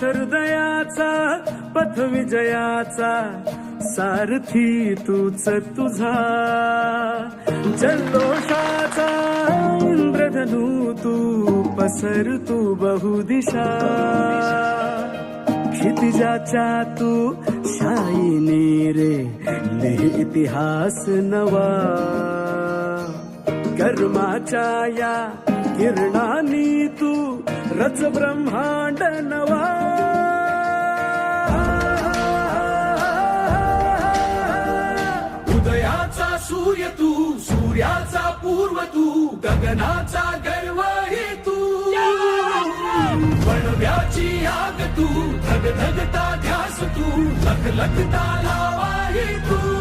हृदयाचा पथ विजयाचा सारथी तूच तुझा, जल्लोषाचा इंद्रधनू तू पसर तू बहुदिशा, क्षितिजाच्या तू शाईने रे लिहि इतिहास नवा, कर्माच्या या किरणांनी तू रच ब्रह्मांड नवा, उदयाचा सूर्य तू, सूर्याचा पूर्व तू, गगनाचा गर्व हे तू, वणव्याची आग तू, धगधगता ध्यास तू, लखलखता लावा हे तू,